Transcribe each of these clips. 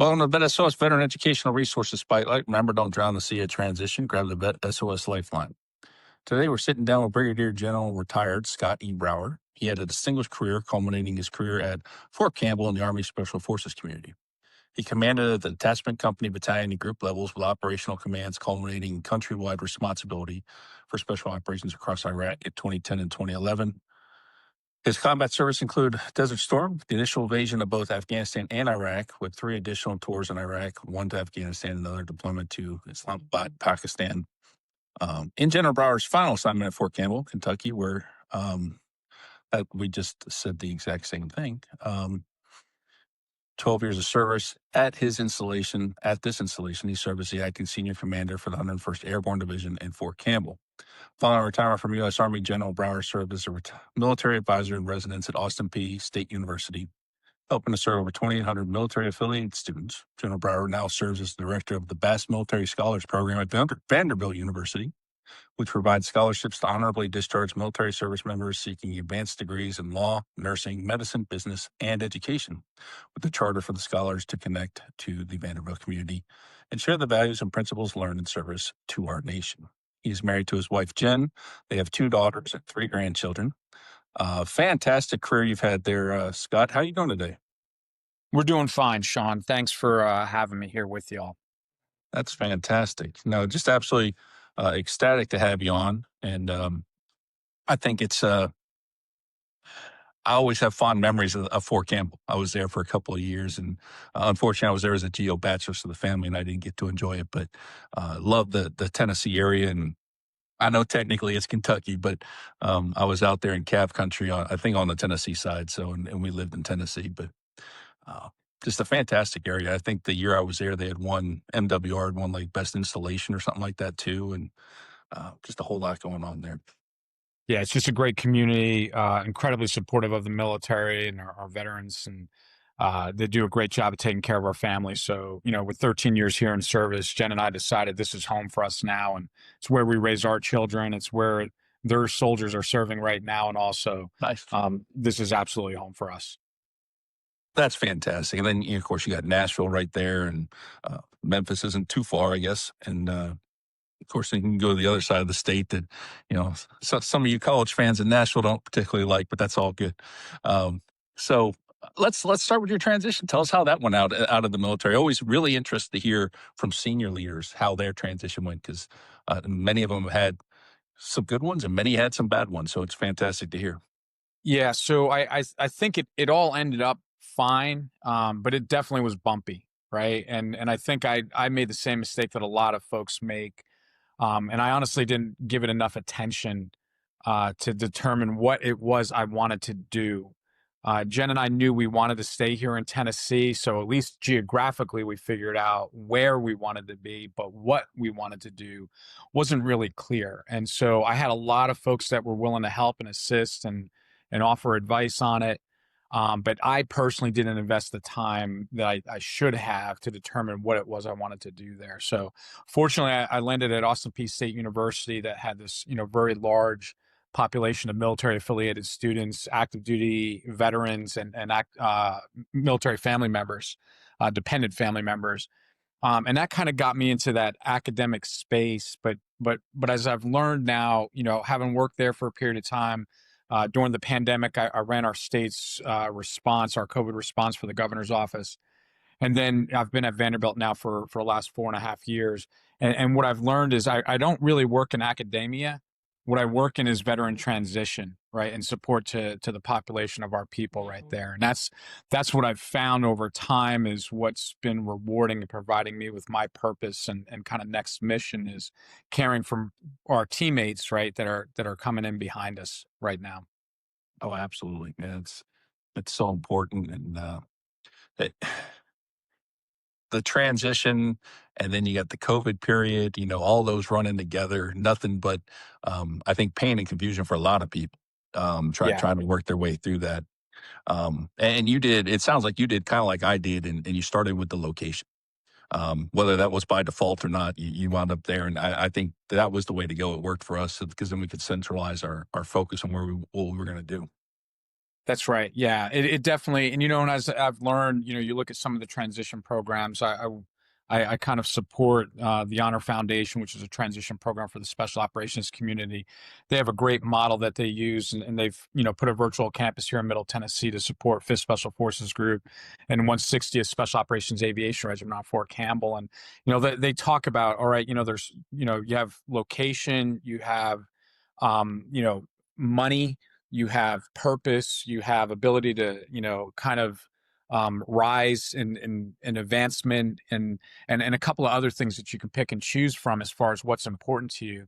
Well, on the VET S.O.S Veteran Educational Resources Spotlight, remember, don't drown the sea of transition. Grab the VET S.O.S Lifeline. Today, we're sitting down with Brigadier General retired Scott E. Brower. He had a distinguished career, culminating his career at Fort Campbell in the Army Special Forces community. He commanded at the detachment, company, battalion, and group levels with operational commands culminating in countrywide responsibility for special operations across Iraq in 2010 and 2011. His combat service include Desert Storm, the initial invasion of both Afghanistan and Iraq, with 3 additional tours in Iraq, 1 to Afghanistan, another deployment to Islamabad, Pakistan. In General Brower's final assignment at Fort Campbell, Kentucky, where we just said the exact same thing. 12 years of service at this installation, he served as the acting senior commander for the 101st Airborne Division in Fort Campbell. Following retirement from U.S. Army, General Brower served as a military advisor in residence at Austin Peay State University, helping to serve over 2,800 military-affiliated students. General Brower now serves as the director of the Bass Military Scholars Program at Vanderbilt University, which provides scholarships to honorably discharged military service members seeking advanced degrees in law, nursing, medicine, business, and education, with a charter for the scholars to connect to the Vanderbilt community and share the values and principles learned in service to our nation. He's married to his wife, Jen. They have 2 daughters and 3 grandchildren. Fantastic career you've had there, Scott. How are you doing today? We're doing fine, Sean. Thanks for having me here with y'all. That's fantastic. No, just absolutely ecstatic to have you on. And I think I always have fond memories of Fort Campbell. I was there for a couple of years, and unfortunately, I was there as a GO bachelor to the family, and I didn't get to enjoy it. But love the Tennessee area, and I know technically it's Kentucky, but I was out there in Cav Country, I think on the Tennessee side. So, and we lived in Tennessee, but just a fantastic area. I think the year I was there, they had won MWR, had won like best installation or something like that too, and just a whole lot going on there. Yeah, it's just a great community, incredibly supportive of the military and our veterans, and they do a great job of taking care of our families. So, with 13 years here in service, Jen and I decided this is home for us now, and it's where we raise our children. It's where their soldiers are serving right now, and also, Nice. This is absolutely home for us. That's fantastic. And then, of course, you got Nashville right there, and Memphis isn't too far, I guess. And of course, you can go to the other side of the state that, some of you college fans in Nashville don't particularly like, but that's all good. So let's start with your transition. Tell us how that went out of the military. Always really interested to hear from senior leaders how their transition went, because many of them had some good ones and many had some bad ones. So it's fantastic to hear. Yeah, so I think it all ended up fine, but it definitely was bumpy, right? And I think I made the same mistake that a lot of folks make. And I honestly didn't give it enough attention to determine what it was I wanted to do. Jen and I knew we wanted to stay here in Tennessee, so at least geographically we figured out where we wanted to be, but what we wanted to do wasn't really clear. And so I had a lot of folks that were willing to help and assist and offer advice on it. But I personally didn't invest the time that I should have to determine what it was I wanted to do there. So fortunately, I landed at Austin Peay State University that had this, very large population of military affiliated students, active duty veterans, and military family members, dependent family members. And that kind of got me into that academic space. But as I've learned now, having worked there for a period of time, during the pandemic, I ran our state's response, our COVID response for the governor's office. And then I've been at Vanderbilt now for the last 4.5 years. And what I've learned is I don't really work in academia. What I work in is veteran transition, right? And support to the population of our people right there. And that's what I've found over time is what's been rewarding and providing me with my purpose and kind of next mission is caring for our teammates, right? That are coming in behind us right now. Oh, absolutely. Yeah, it's so important. And it, the transition, and then you got the COVID period, all those running together, nothing but, I think, pain and confusion for a lot of people, trying to work their way through that. And it sounds like you did kind of like I did, and you started with the location. Whether that was by default or not, you wound up there. And I think that was the way to go. It worked for us because then we could centralize our focus on what we were going to do. That's right. Yeah, it definitely, and and as I've learned, you look at some of the transition programs. I kind of support the Honor Foundation, which is a transition program for the special operations community. They have a great model that they use, and they've put a virtual campus here in Middle Tennessee to support 5th Special Forces Group and 160th Special Operations Aviation Regiment on Fort Campbell. And they talk about, all right, there's you have location, you have money, you have purpose, you have ability to kind of rise in advancement, and a couple of other things that you can pick and choose from as far as what's important to you.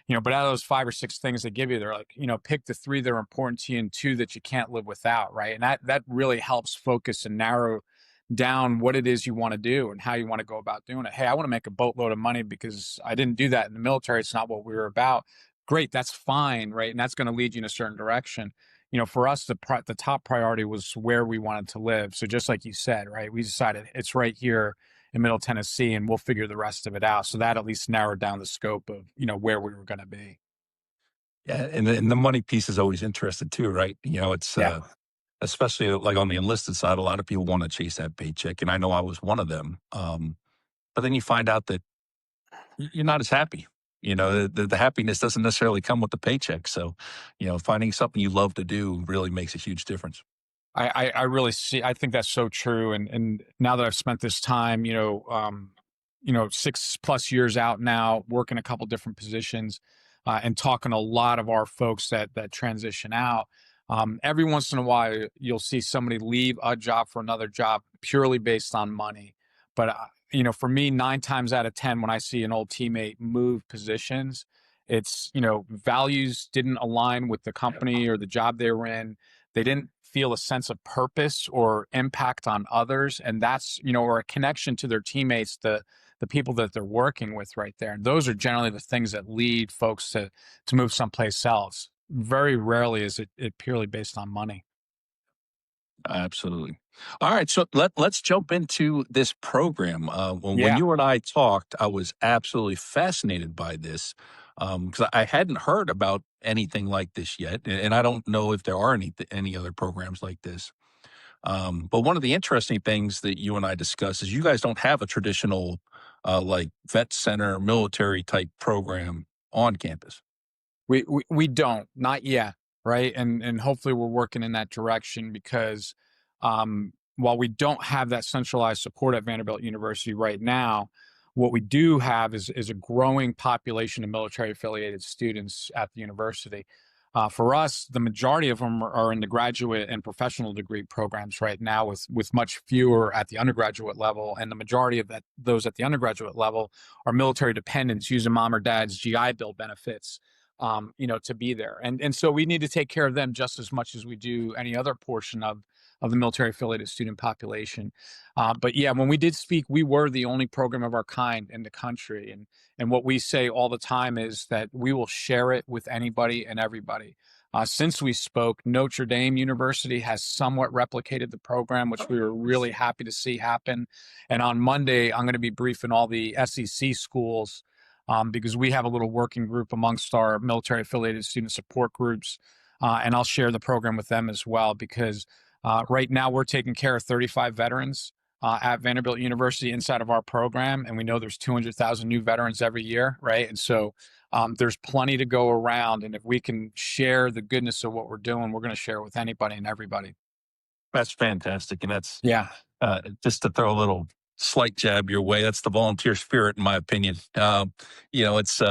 But out of those 5 or 6 things they give you, they're like, pick the 3 that are important to you and 2 that you can't live without, right? And that really helps focus and narrow down what it is you want to do and how you want to go about doing it. Hey, I want to make a boatload of money because I didn't do that in the military. It's not what we were about. Great, that's fine, right? And that's going to lead you in a certain direction. For us, the top priority was where we wanted to live. So just like you said, right, we decided it's right here in Middle Tennessee, and we'll figure the rest of it out. So that at least narrowed down the scope of where we were going to be. Yeah, and the money piece is always interesting too, right? It's Yeah. especially like on the enlisted side, a lot of people want to chase that paycheck, and I know I was one of them. But then you find out that you're not as happy. The happiness doesn't necessarily come with the paycheck. So, finding something you love to do really makes a huge difference. I really see. I think that's so true. And now that I've spent this time, 6+ years out now, working a couple different positions, and talking to a lot of our folks that transition out. Every once in a while, you'll see somebody leave a job for another job purely based on money. But for me, 9 times out of 10, when I see an old teammate move positions, it's values didn't align with the company or the job they were in. They didn't feel a sense of purpose or impact on others, and that's or a connection to their teammates, the people that they're working with right there. And those are generally the things that lead folks to move someplace else. Very rarely is it purely based on money. Absolutely. All right, so let's jump into this program. When Yeah. you and I talked, I was absolutely fascinated by this because I hadn't heard about anything like this yet, and I don't know if there are any other programs like this. But one of the interesting things that you and I discussed is you guys don't have a traditional like vet center military type program on campus. We don't, not yet, right? And hopefully we're working in that direction because while we don't have that centralized support at Vanderbilt University right now, what we do have is a growing population of military affiliated students at the university. For us, the majority of them are in the graduate and professional degree programs right now, with much fewer at the undergraduate level, and the majority of those at the undergraduate level are military dependents using mom or dad's GI Bill benefits, to be there. And so we need to take care of them just as much as we do any other portion of the military affiliated student population. But yeah, when we did speak, we were the only program of our kind in the country. And what we say all the time is that we will share it with anybody and everybody. Since we spoke, Notre Dame University has somewhat replicated the program, which we were really happy to see happen. And on Monday, I'm going to be briefing all the SEC schools, because we have a little working group amongst our military affiliated student support groups. And I'll share the program with them as well, because right now we're taking care of 35 veterans at Vanderbilt University inside of our program. And we know there's 200,000 new veterans every year, right? And so there's plenty to go around. And if we can share the goodness of what we're doing, we're going to share it with anybody and everybody. That's fantastic, and that's Yeah, just to throw a little slight jab your way. That's the volunteer spirit, in my opinion. It's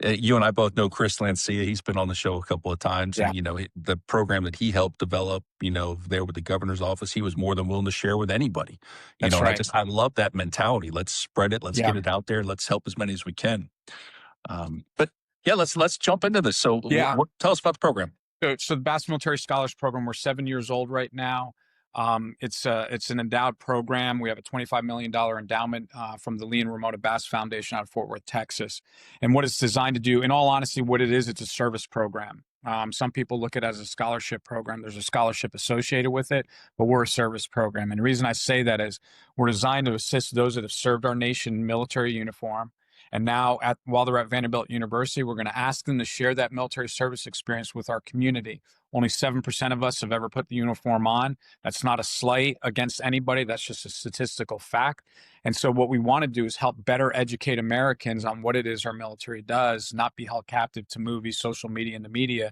you and I both know Chris Lancia. He's been on the show a couple of times, yeah, and the program that he helped develop, there with the governor's office, he was more than willing to share with anybody. that's And right. I love that mentality. Let's spread it. Let's Yeah. get it out there. Let's help as many as we can. But yeah, let's jump into this. So, Yeah. tell us about the program. So the Bass Military Scholars Program, we're 7 years old right now. It's an endowed program. We have a $25 million endowment from the Lee and Ramona Bass Foundation out of Fort Worth, Texas. And what it's designed to do, in all honesty, what it is, it's a service program. Some people look at it as a scholarship program. There's a scholarship associated with it, but we're a service program. And the reason I say that is we're designed to assist those that have served our nation in military uniform. And now, while they're at Vanderbilt University, we're going to ask them to share that military service experience with our community. Only 7% of us have ever put the uniform on. That's not a slight against anybody. That's just a statistical fact. And so what we want to do is help better educate Americans on what it is our military does, not be held captive to movies, social media, and the media,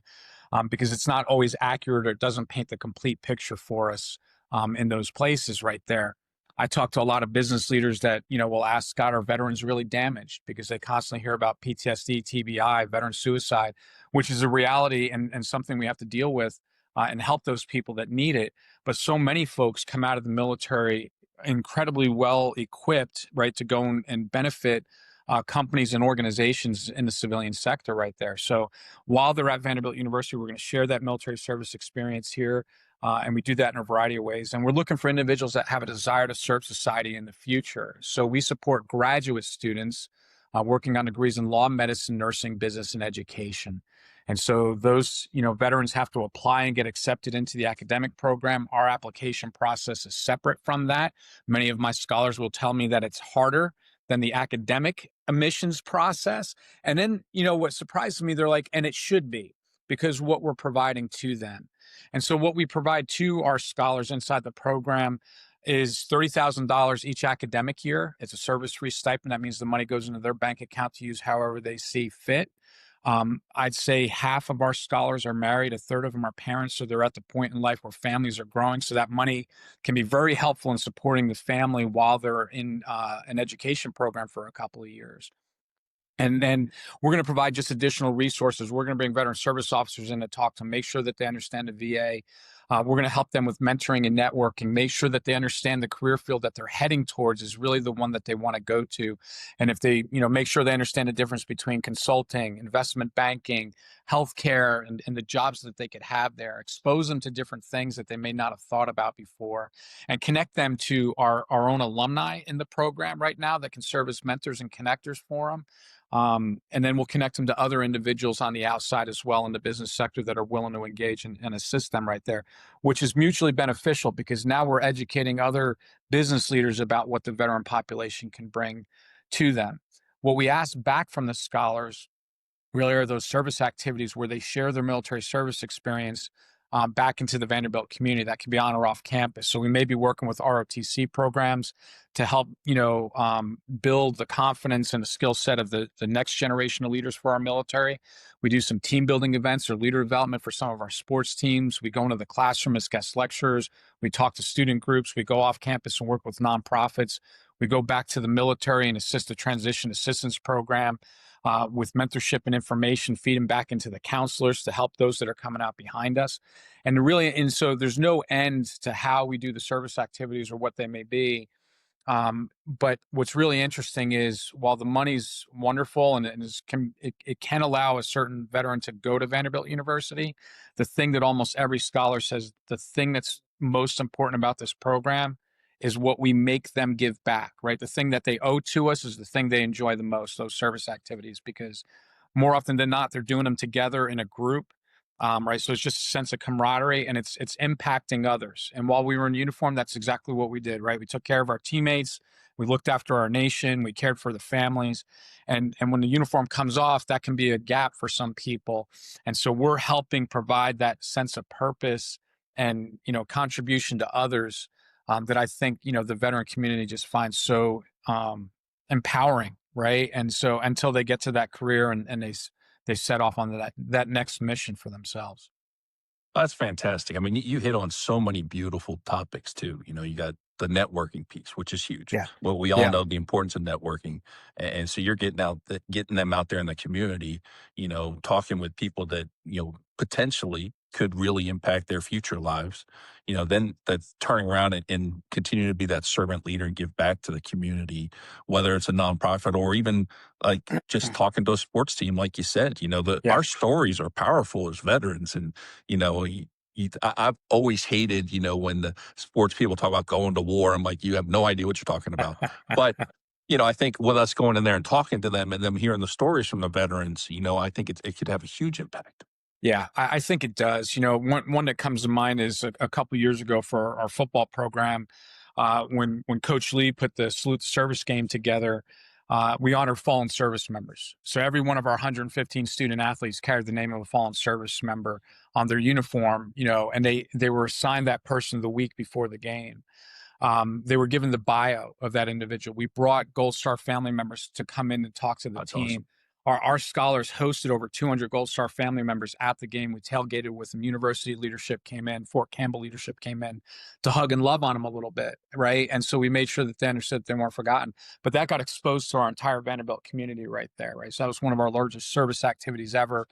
because it's not always accurate or it doesn't paint the complete picture for us in those places right there. I talk to a lot of business leaders that, will ask, Scott, are veterans really damaged? Because they constantly hear about PTSD, TBI, veteran suicide, which is a reality and something we have to deal with and help those people that need it. But so many folks come out of the military incredibly well equipped, right, to go and benefit companies and organizations in the civilian sector right there. So while they're at Vanderbilt University, we're going to share that military service experience here. And we do that in a variety of ways. And we're looking for individuals that have a desire to serve society in the future. So we support graduate students working on degrees in law, medicine, nursing, business, and education. And so those, veterans have to apply and get accepted into the academic program. Our application process is separate from that. Many of my scholars will tell me that it's harder than the academic admissions process. And then, what surprises me, they're like, and it should be, because what we're providing to them. And so what we provide to our scholars inside the program is $30,000 each academic year. It's a service-free stipend. That means the money goes into their bank account to use however they see fit. I'd say half of our scholars are married, a third of them are parents, so they're at the point in life where families are growing. So that money can be very helpful in supporting the family while they're in an education program for a couple of years. And then we're going to provide just additional resources. We're going to bring veteran service officers in to talk to them, make sure that they understand the VA. We're going to help them with mentoring and networking, make sure that they understand the career field that they're heading towards is really the one that they want to go to. And if they, make sure they understand the difference between consulting, investment banking, healthcare, and the jobs that they could have there, expose them to different things that they may not have thought about before, and connect them to our own alumni in the program right now that can serve as mentors and connectors for them. And then we'll connect them to other individuals on the outside as well in the business sector that are willing to engage and assist them right there, which is mutually beneficial because now we're educating other business leaders about what the veteran population can bring to them. What we ask back from the scholars really are those service activities where they share their military service experience back into the Vanderbilt community. That can be on or off campus. So we may be working with ROTC programs to help, build the confidence and the skill set of the next generation of leaders for our military. We do some team building events or leader development for some of our sports teams. We go into the classroom as guest lecturers. We talk to student groups. We go off campus and work with nonprofits. We go back to the military and assist the transition assistance program. With mentorship and information, feed them back into the counselors to help those that are coming out behind us. And so there's no end to how we do the service activities or what they may be. But what's really interesting is while the money's wonderful and it can allow a certain veteran to go to Vanderbilt University, the thing that almost every scholar says, the thing that's most important about this program is what we make them give back, right? The thing that they owe to us is the thing they enjoy the most, those service activities, because more often than not, they're doing them together in a group, right? So it's just a sense of camaraderie and it's impacting others. And while we were in uniform, that's exactly what we did, right? We took care of our teammates. We looked after our nation. We cared for the families. And when the uniform comes off, that can be a gap for some people. And so we're helping provide that sense of purpose and, contribution to others that I think, the veteran community just finds so empowering, right? And so until they get to that career and they set off on that next mission for themselves. That's fantastic. I mean, you hit on so many beautiful topics too. You got the networking piece, which is huge. Yeah. Well, we all Yeah. know the importance of networking, and so you're getting them out there in the community. Talking with people that potentially could really impact their future lives. Then that's turning around and continue to be that servant leader and give back to the community, whether it's a nonprofit or even like just talking to a sports team, like you said. Yeah. Our stories are powerful as veterans, and I've always hated, when the sports people talk about going to war. I'm like, you have no idea what you're talking about. But, I think with us going in there and talking to them and them hearing the stories from the veterans, I think it could have a huge impact. Yeah, I think it does. One that comes to mind is a couple years ago for our football program, when Coach Lee put the Salute the Service game together. we honor fallen service members. So every one of our 115 student athletes carried the name of a fallen service member on their uniform, and they were assigned that person the week before the game. They were given the bio of that individual. We brought Gold Star family members to come in and talk to the That's team. awesome. Our scholars hosted over 200 Gold Star family members at the game. We tailgated with them. University leadership came in, Fort Campbell leadership came in to hug and love on them a little bit, right? And so we made sure that they understood they weren't forgotten. But that got exposed to our entire Vanderbilt community right there, right? So that was one of our largest service activities ever.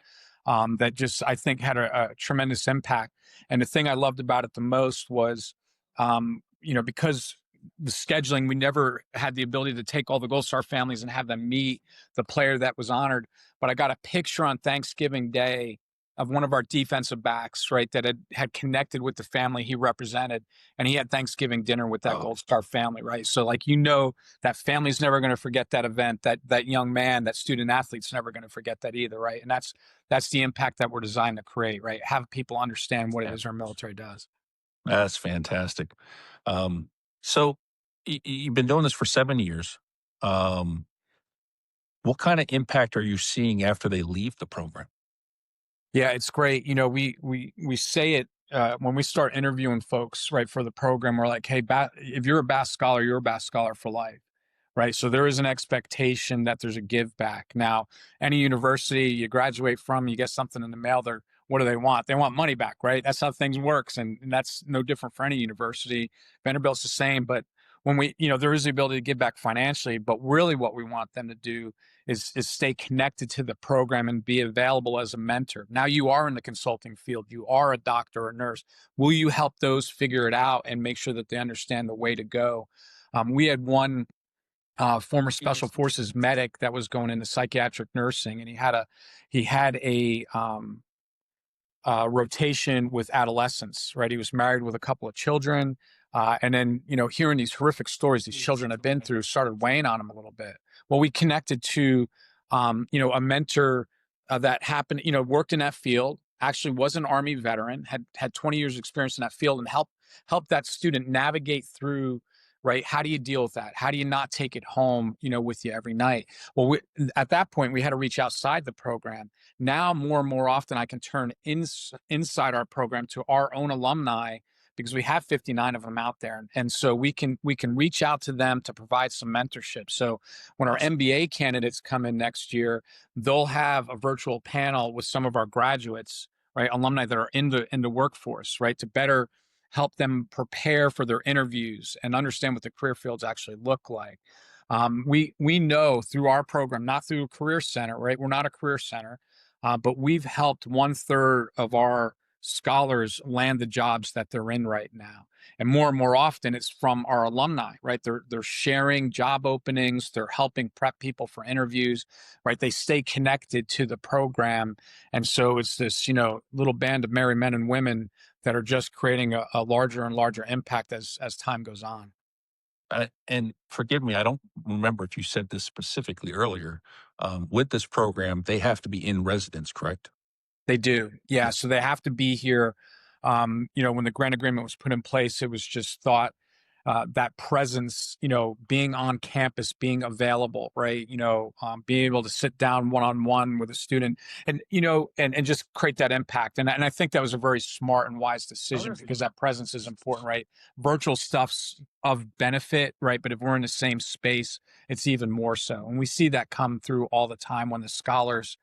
That just, I think, had a tremendous impact. And the thing I loved about it the most was, because the scheduling, we never had the ability to take all the Gold Star families and have them meet the player that was honored. But I got a picture on Thanksgiving Day of one of our defensive backs, right, that had connected with the family he represented, and he had Thanksgiving dinner with that Oh, Gold Star family, right? So, like, that family's never going to forget that event. That young man, that student athlete's never going to forget that either, right? And that's the impact that we're designed to create, right? Have people understand what it yeah, is our military does. that's fantastic. Um, so you've been doing this for 7 years. Um, what kind of impact are you seeing after they leave the program? Yeah, it's great. We say it when we start interviewing folks, right, for the program. We're like, hey, if you're a Bass scholar, you're a Bass scholar for life, right? So there is an expectation that there's a give back. Now, any university you graduate from, you get something in the mail. What do they want? They want money back, right? That's how things works, and that's no different for any university. Vanderbilt's the same, but when there is the ability to give back financially, but really what we want them to do is stay connected to the program and be available as a mentor. Now you are in the consulting field, you are a doctor or nurse. Will you help those figure it out and make sure that they understand the way to go? We had one former special forces medic that was going into psychiatric nursing, and he had a rotation with adolescents, right? He was married with a couple of children. And then, hearing these horrific stories these children have been through started weighing on him a little bit. Well, we connected to, a mentor that happened, worked in that field, actually was an Army veteran, had 20 years experience in that field, and help that student navigate through, right? How do you deal with that? How do you not take it home, with you every night? Well, at that point, we had to reach outside the program. Now, more and more often, I can turn inside our program to our own alumni because we have 59 of them out there, and so we can reach out to them to provide some mentorship. So when our Awesome. MBA candidates come in next year, they'll have a virtual panel with some of our graduates, right, alumni that are in the workforce, right, to better help them prepare for their interviews and understand what the career fields actually look like. We know through our program, not through a career center, right? We're not a career center, but we've helped 1/3 of our scholars land the jobs that they're in right now. And more often, it's from our alumni, right? They're sharing job openings, they're helping prep people for interviews, right? They stay connected to the program, and so it's this little band of merry men and women that are just creating a larger and larger impact as time goes on. And forgive me, I don't remember if you said this specifically earlier. With this program, they have to be in residence, correct? They do. Yeah. Yeah. So they have to be here. When the grant agreement was put in place, it was just thought that presence, being on campus, being available, right? Being able to sit down one on one with a student and, and just create that impact. And I think that was a very smart and wise decision because that presence is important, right? Virtual stuff's of benefit, right? But if we're in the same space, it's even more so. And we see that come through all the time when the scholars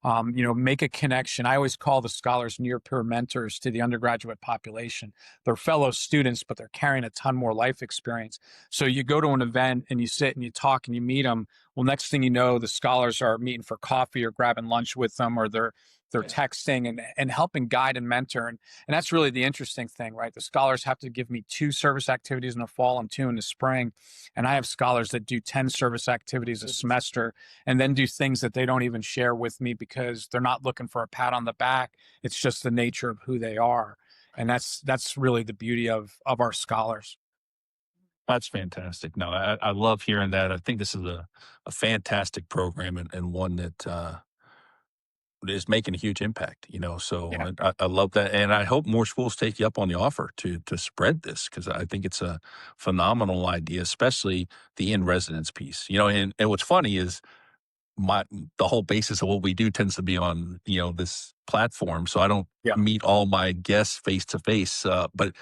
make a connection. I always call the scholars near peer mentors to the undergraduate population. They're fellow students, but they're carrying a ton more life experience. So you go to an event and you sit and you talk and you meet them. Well, next thing you know, the scholars are meeting for coffee or grabbing lunch with them, or they're Yeah. texting and helping guide and mentor. And that's really the interesting thing, right? The scholars have to give me 2 service activities in the fall and 2 in the spring. And I have scholars that do 10 service activities a semester and then do things that they don't even share with me because they're not looking for a pat on the back. It's just the nature of who they are. And that's really the beauty of our scholars. That's fantastic. No, I love hearing that. I think this is a fantastic program and one that is making a huge impact, so Yeah. I love that. And I hope more schools take you up on the offer to spread this, because I think it's a phenomenal idea, especially the in residence piece. And what's funny is my the whole basis of what we do tends to be on this platform, so I don't Yeah. meet all my guests face to face, but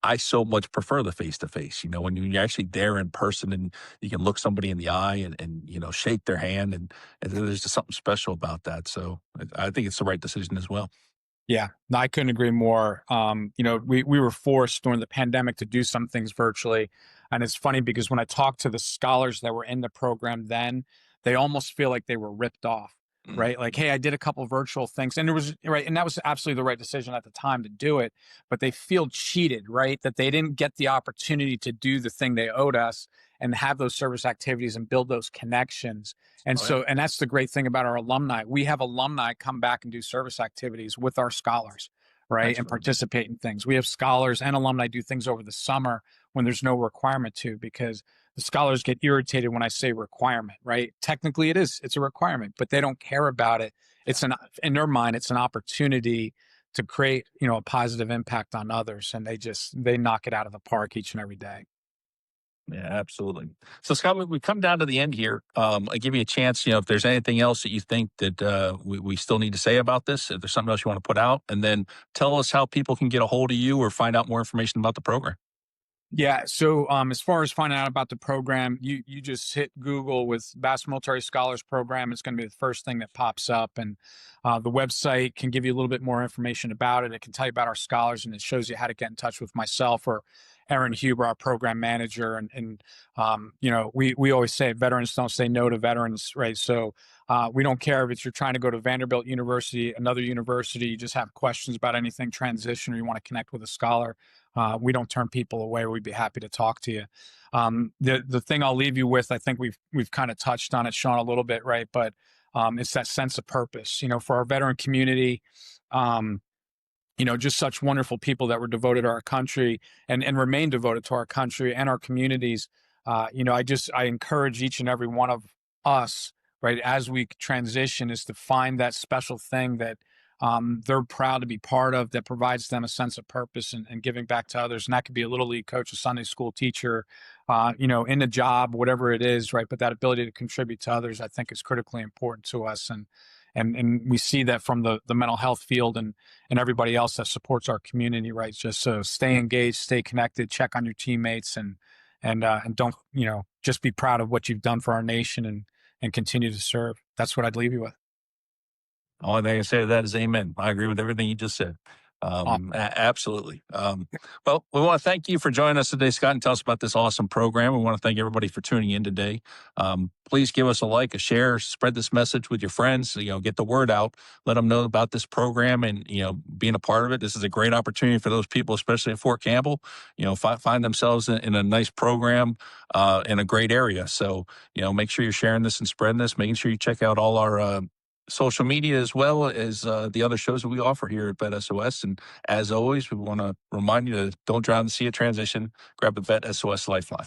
I so much prefer the face to face, when you're actually there in person and you can look somebody in the eye and shake their hand, and there's just something special about that. So I think it's the right decision as well. Yeah, no, I couldn't agree more. We were forced during the pandemic to do some things virtually, and it's funny because when I talk to the scholars that were in the program then, they almost feel like they were ripped off, Mm. right? Like, hey, I did a couple virtual things, and it was right, and that was absolutely the right decision at the time to do it. But they feel cheated, right? That they didn't get the opportunity to do the thing they owed us and have those service activities and build those connections. And Oh, yeah. so, and that's the great thing about our alumni. We have alumni come back and do service activities with our scholars, right? And Excellent. participate in things. We have scholars and alumni do things over the summer when there's no requirement to, because the scholars get irritated when I say requirement, right? Technically it's a requirement, but they don't care about it. Yeah. In their mind, it's an opportunity to create, a positive impact on others. And they knock it out of the park each and every day. Yeah, absolutely. So, Scott, we come down to the end here. I give you a chance, if there's anything else that you think that we still need to say about this, if there's something else you want to put out, and then tell us how people can get a hold of you or find out more information about the program. Yeah. So, as far as finding out about the program, you just hit Google with Bass Military Scholars Program. It's going to be the first thing that pops up, and the website can give you a little bit more information about it. It can tell you about our scholars, and it shows you how to get in touch with myself or Aaron Huber, our program manager. We always say veterans don't say no to veterans, right? So. We don't care if you're trying to go to Vanderbilt University, another university, you just have questions about anything transition, or you want to connect with a scholar. We don't turn people away. We'd be happy to talk to you. The thing I'll leave you with, I think we've kind of touched on it, Sean, a little bit, right? But it's that sense of purpose. For our veteran community, just such wonderful people that were devoted to our country and remain devoted to our country and our communities. I encourage each and every one of us, right, as we transition, is to find that special thing that they're proud to be part of, that provides them a sense of purpose and giving back to others. And that could be a little league coach, a Sunday school teacher, in a job, whatever it is, right? But that ability to contribute to others, I think, is critically important to us. And we see that from the mental health field and everybody else that supports our community, right? Just so stay engaged, stay connected, check on your teammates, and don't, just be proud of what you've done for our nation and continue to serve. That's what I'd leave you with. Only thing I say to that is amen. I agree with everything you just said. Absolutely. Well, we want to thank you for joining us today, Scott, and tell us about this awesome program. We want to thank everybody for tuning in today. Please give us a like, a share, spread this message with your friends, get the word out, let them know about this program and, being a part of it. This is a great opportunity for those people, especially at Fort Campbell, find themselves in a nice program, in a great area. So, make sure you're sharing this and spreading this, making sure you check out all our, social media as well as the other shows that we offer here at VET S.O.S. And as always, we want to remind you to don't drown in the sea of transition. Grab the VET S.O.S. Lifeline.